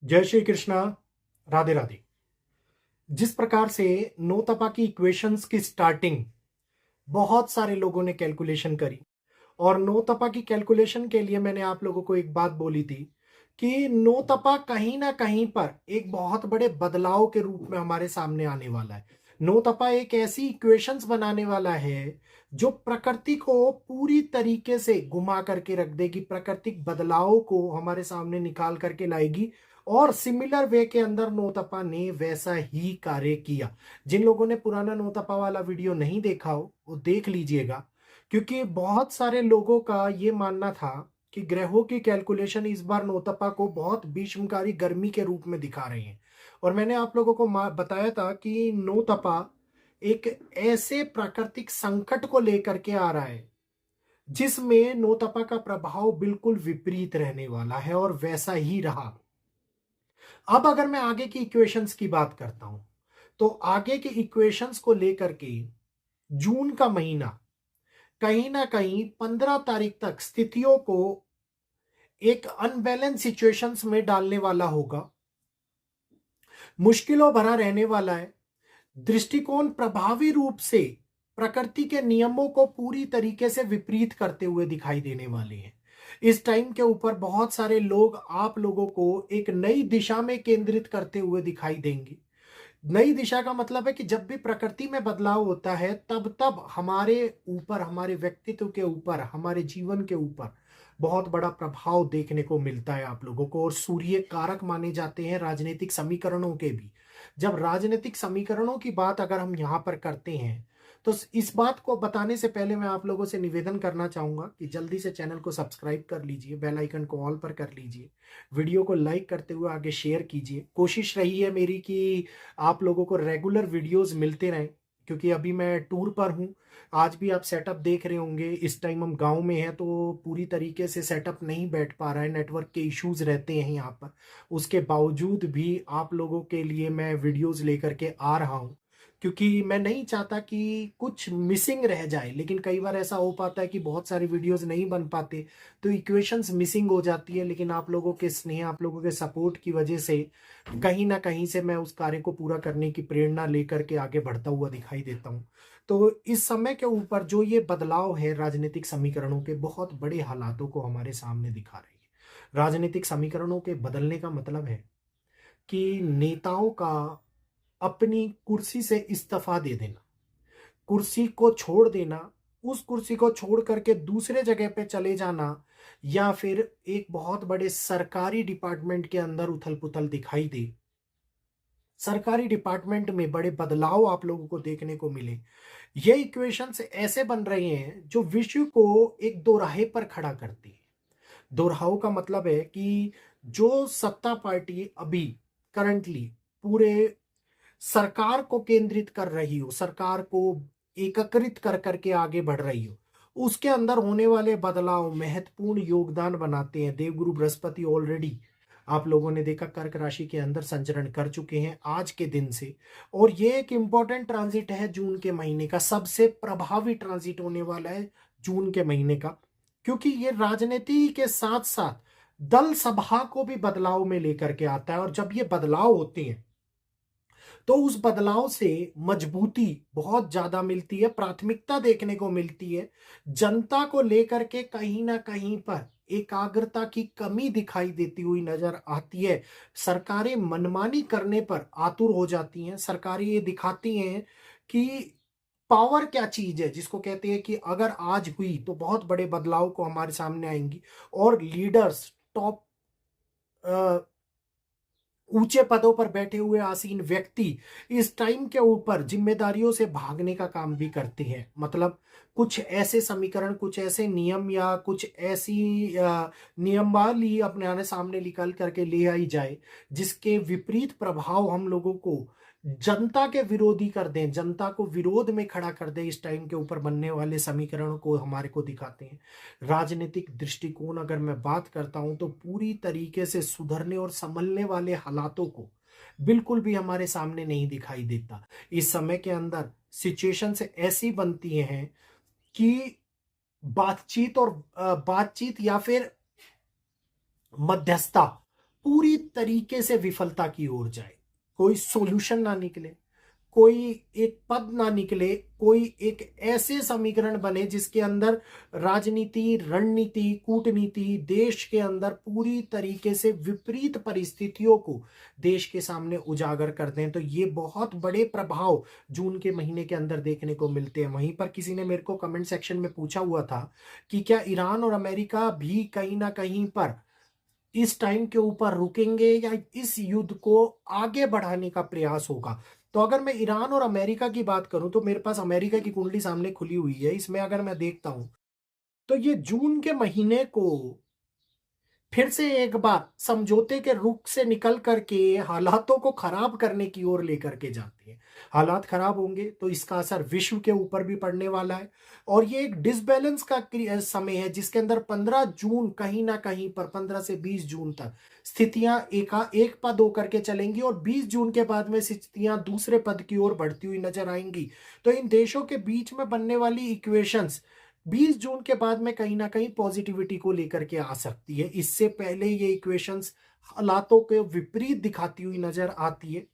जय श्री कृष्णा। राधे राधे। जिस प्रकार से नोतपा की इक्वेशंस की स्टार्टिंग बहुत सारे लोगों ने कैलकुलेशन करी, और नोतपा की कैलकुलेशन के लिए मैंने आप लोगों को एक बात बोली थी कि नोतपा कहीं ना कहीं पर एक बहुत बड़े बदलाव के रूप में हमारे सामने आने वाला है। नोतपा एक ऐसी इक्वेशंस बनाने वाला है जो प्रकृति को पूरी तरीके से घुमा करके रख देगी, प्राकृतिक बदलाव को हमारे सामने निकाल करके लाएगी। और सिमिलर वे के अंदर नोतपा ने वैसा ही कार्य किया। जिन लोगों ने पुराना नोतपा वाला वीडियो नहीं देखा हो वो देख लीजिएगा, क्योंकि बहुत सारे लोगों का ये मानना था कि ग्रहों की कैलकुलेशन इस बार नोतपा को बहुत भीष्मकारी गर्मी के रूप में दिखा रहे हैं। और मैंने आप लोगों को बताया था कि नोतपा एक ऐसे प्राकृतिक संकट को लेकर के आ रहा है जिसमें नोतपा का प्रभाव बिल्कुल विपरीत रहने वाला है, और वैसा ही रहा। अब अगर मैं आगे की इक्वेशंस की बात करता हूं, तो आगे के इक्वेशंस को लेकर के जून का महीना कहीं ना कहीं 15 तारीख तक स्थितियों को एक अनबैलेंस सिचुएशंस में डालने वाला होगा, मुश्किलों भरा रहने वाला है। दृष्टिकोण प्रभावी रूप से प्रकृति के नियमों को पूरी तरीके से विपरीत करते हुए दिखाई देने वाले हैं। इस टाइम के ऊपर बहुत सारे लोग आप लोगों को एक नई दिशा में केंद्रित करते हुए दिखाई देंगे। नई दिशा का मतलब है कि जब भी प्रकृति में बदलाव होता है तब तब हमारे ऊपर, हमारे व्यक्तित्व के ऊपर, हमारे जीवन के ऊपर बहुत बड़ा प्रभाव देखने को मिलता है आप लोगों को। और सूर्य कारक माने जाते हैं राजनीतिक समीकरणों के भी। जब राजनीतिक समीकरणों की बात अगर हम यहाँ पर करते हैं, तो इस बात को बताने से पहले मैं आप लोगों से निवेदन करना चाहूंगा कि जल्दी से चैनल को सब्सक्राइब कर लीजिए, बेल आइकन को ऑल पर कर लीजिए, वीडियो को लाइक करते हुए आगे शेयर कीजिए। कोशिश रही है मेरी कि आप लोगों को रेगुलर वीडियोस मिलते रहें, क्योंकि अभी मैं टूर पर हूं। आज भी आप सेटअप देख रहे होंगे, इस टाइम हम गांव में हैं तो पूरी तरीके से सेटअप नहीं बैठ पा रहा है, नेटवर्क के इश्यूज रहते हैं यहाँ पर। उसके बावजूद भी आप लोगों के लिए मैं वीडियोस लेकर के आ रहा हूँ, क्योंकि मैं नहीं चाहता कि कुछ मिसिंग रह जाए। लेकिन कई बार ऐसा हो पाता है कि बहुत सारे वीडियोस नहीं बन पाते, तो इक्वेशंस मिसिंग हो जाती है। लेकिन आप लोगों के स्नेह, आप लोगों के सपोर्ट की वजह से कहीं ना कहीं से मैं उस कार्य को पूरा करने की प्रेरणा लेकर के आगे बढ़ता हुआ दिखाई देता हूँ। तो इस समय के ऊपर जो ये बदलाव है राजनीतिक समीकरणों के, बहुत बड़े हालातों को हमारे सामने दिखा रही है। राजनीतिक समीकरणों के बदलने का मतलब है कि नेताओं का अपनी कुर्सी से इस्तीफा दे देना, कुर्सी को छोड़ देना, उस कुर्सी को छोड़ करके दूसरे जगह पे चले जाना, या फिर एक बहुत बड़े सरकारी डिपार्टमेंट के अंदर उथल पुथल दिखाई दे, सरकारी डिपार्टमेंट में बड़े बदलाव आप लोगों को देखने को मिले। ये इक्वेशंस ऐसे बन रहे हैं जो विश्व को एक दोराहे पर खड़ा करती है। दोराहों का मतलब है कि जो सत्ता पार्टी अभी करंटली पूरे सरकार को केंद्रित कर रही हो, सरकार को एकत्रित कर करके आगे बढ़ रही हो, उसके अंदर होने वाले बदलाव महत्वपूर्ण योगदान बनाते हैं। देवगुरु बृहस्पति ऑलरेडी आप लोगों ने देखा कर्क राशि के अंदर संचरण कर चुके हैं आज के दिन से। और ये एक इंपॉर्टेंट ट्रांजिट है जून के महीने का, सबसे प्रभावी ट्रांजिट होने वाला है जून के महीने का, क्योंकि ये राजनीति के साथ साथ दल सभा को भी बदलाव में लेकर के आता है। और जब ये बदलाव होते हैं तो उस बदलाव से मजबूती बहुत ज्यादा मिलती है, प्राथमिकता देखने को मिलती है। जनता को लेकर के कहीं ना कहीं पर एकाग्रता की कमी दिखाई देती हुई नजर आती है। सरकारें मनमानी करने पर आतुर हो जाती हैं। सरकारें ये दिखाती हैं कि पावर क्या चीज है, जिसको कहते हैं कि अगर आज हुई तो बहुत बड़े बदलाव को हमारे सामने आएंगी। और लीडर्स, टॉप ऊंचे पदों पर बैठे हुए आसीन व्यक्ति इस टाइम के ऊपर जिम्मेदारियों से भागने का काम भी करते हैं। मतलब कुछ ऐसे समीकरण, कुछ ऐसे नियम या कुछ ऐसी नियमावली अपने आने सामने निकल करके ले आई जाए जिसके विपरीत प्रभाव हम लोगों को जनता के विरोधी कर दें, जनता को विरोध में खड़ा कर दें। इस टाइम के ऊपर बनने वाले समीकरणों को हमारे को दिखाते हैं। राजनीतिक दृष्टिकोण अगर मैं बात करता हूं तो पूरी तरीके से सुधरने और संभलने वाले हालातों को बिल्कुल भी हमारे सामने नहीं दिखाई देता। इस समय के अंदर सिचुएशंस ऐसी बनती हैं कि बातचीत या फिर मध्यस्थता पूरी तरीके से विफलता की ओर जाए, कोई सॉल्यूशन ना निकले, कोई एक पद ना निकले, कोई एक ऐसे समीकरण बने जिसके अंदर राजनीति, रणनीति, कूटनीति देश के अंदर पूरी तरीके से विपरीत परिस्थितियों को देश के सामने उजागर कर दें। तो ये बहुत बड़े प्रभाव जून के महीने के अंदर देखने को मिलते हैं। वहीं पर किसी ने मेरे को कमेंट सेक्शन में पूछा हुआ था कि क्या ईरान और अमेरिका भी कहीं ना कहीं पर इस टाइम के ऊपर रुकेंगे या इस युद्ध को आगे बढ़ाने का प्रयास होगा। तो अगर मैं ईरान और अमेरिका की बात करूं तो मेरे पास अमेरिका की कुंडली सामने खुली हुई है। इसमें अगर मैं देखता हूं तो ये जून के महीने को फिर से एक बार समझौते के रुख से निकल करके हालातों को खराब करने की ओर लेकर के जाती है। हालात खराब होंगे तो इसका असर विश्व के ऊपर भी पड़ने वाला है और ये एक डिसबैलेंस का समय है जिसके अंदर 15 जून कहीं ना कहीं पर 15 से 20 जून तक स्थितियां एक पद होकर के चलेंगी और 20 जून के बाद में स्थितियां दूसरे पद की ओर बढ़ती हुई नजर आएंगी। तो इन देशों के बीच में बनने वाली इक्वेशंस 20 जून के बाद में कहीं ना कहीं पॉजिटिविटी को लेकर के आ सकती है। इससे पहले ये इक्वेशंस हालातों के विपरीत दिखाती हुई नजर आती है।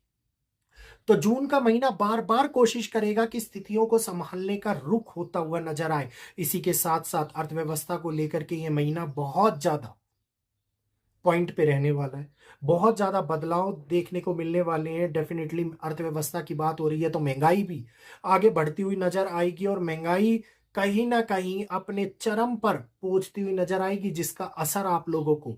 तो जून का महीना बार बार कोशिश करेगा कि स्थितियों को संभालने का रुख होता हुआ नजर आए। इसी के साथ साथ अर्थव्यवस्था को लेकर के ये महीना बहुत ज्यादा पॉइंट पे रहने वाला है। बहुत ज्यादा बदलाव देखने को मिलने वाले हैं। डेफिनेटली अर्थव्यवस्था की बात हो रही है तो महंगाई भी आगे बढ़ती हुई नजर आएगी और महंगाई कहीं ना कहीं अपने चरम पर पहुंचती हुई नजर आएगी जिसका असर आप लोगों को,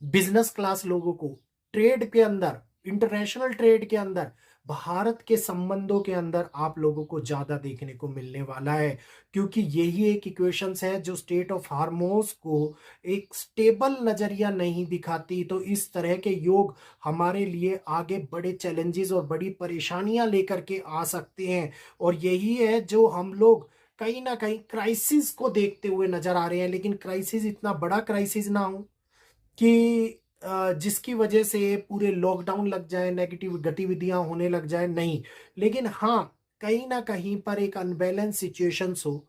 बिजनेस क्लास लोगों को, ट्रेड के अंदर, इंटरनेशनल ट्रेड के अंदर, भारत के संबंधों के अंदर आप लोगों को ज्यादा देखने को मिलने वाला है। क्योंकि यही एक इक्वेशंस है जो स्टेट ऑफ हार्मोस को एक स्टेबल नजरिया नहीं दिखाती। तो इस तरह के योग हमारे लिए आगे बड़े चैलेंजेस और बड़ी परेशानियां लेकर के आ सकते हैं और यही है जो हम लोग कहीं ना कहीं क्राइसिस को देखते हुए नजर आ रहे हैं। लेकिन क्राइसिस इतना बड़ा क्राइसिस ना हो कि जिसकी वजह से पूरे लॉकडाउन लग जाए, नेगेटिव गतिविधियां होने लग जाए, नहीं। लेकिन हाँ, कहीं ना कहीं पर एक अनबैलेंस सिचुएशन हो,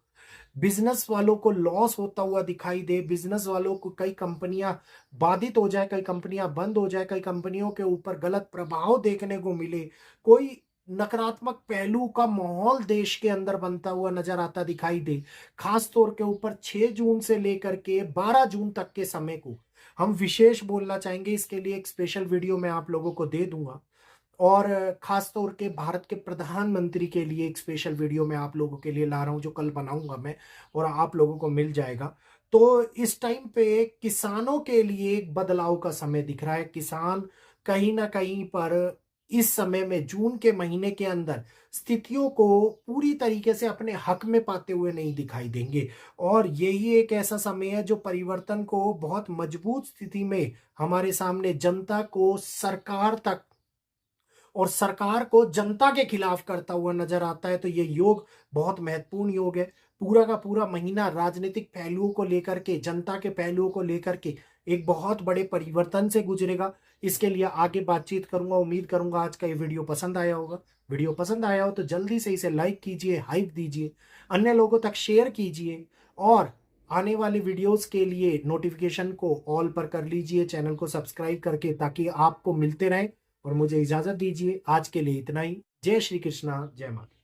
बिजनेस वालों को लॉस होता हुआ दिखाई दे, बिजनेस वालों को कई कंपनियां बाधित हो जाए, कई कंपनियां बंद हो जाए, कई कंपनियों के ऊपर गलत प्रभाव देखने को मिले, कोई नकारात्मक पहलू का माहौल देश के अंदर बनता हुआ नजर आता दिखाई दे। खास तौर के ऊपर 6 जून से लेकर के 12 जून तक के समय को हम विशेष बोलना चाहेंगे। इसके लिए एक स्पेशल वीडियो मैं आप लोगों को दे दूंगा और खास तौर के भारत के प्रधानमंत्री के लिए एक स्पेशल वीडियो मैं आप लोगों के लिए ला रहा हूं जो कल बनाऊंगा मैं और आप लोगों को मिल जाएगा। तो इस टाइम पे किसानों के लिए एक बदलाव का समय दिख रहा है। किसान कहीं ना कहीं पर इस समय में जून के महीने के अंदर स्थितियों को पूरी तरीके से अपने हक में पाते हुए नहीं दिखाई देंगे और यही एक ऐसा समय है जो परिवर्तन को बहुत मजबूत स्थिति में हमारे सामने जनता को सरकार तक और सरकार को जनता के खिलाफ करता हुआ नजर आता है। तो ये योग बहुत महत्वपूर्ण योग है। पूरा का पूरा महीना राजनीतिक पहलुओं को लेकर के, जनता के पहलुओं को लेकर के एक बहुत बड़े परिवर्तन से गुजरेगा। इसके लिए आगे बातचीत करूंगा। उम्मीद करूंगा आज का ये वीडियो पसंद आया होगा। वीडियो पसंद आया हो तो जल्दी से इसे लाइक कीजिए, हाइप दीजिए, अन्य लोगों तक शेयर कीजिए और आने वाले वीडियोस के लिए नोटिफिकेशन को ऑल पर कर लीजिए, चैनल को सब्सक्राइब करके, ताकि आपको मिलते रहे। और मुझे इजाजत दीजिए, आज के लिए इतना ही। जय श्री कृष्णा, जय माता।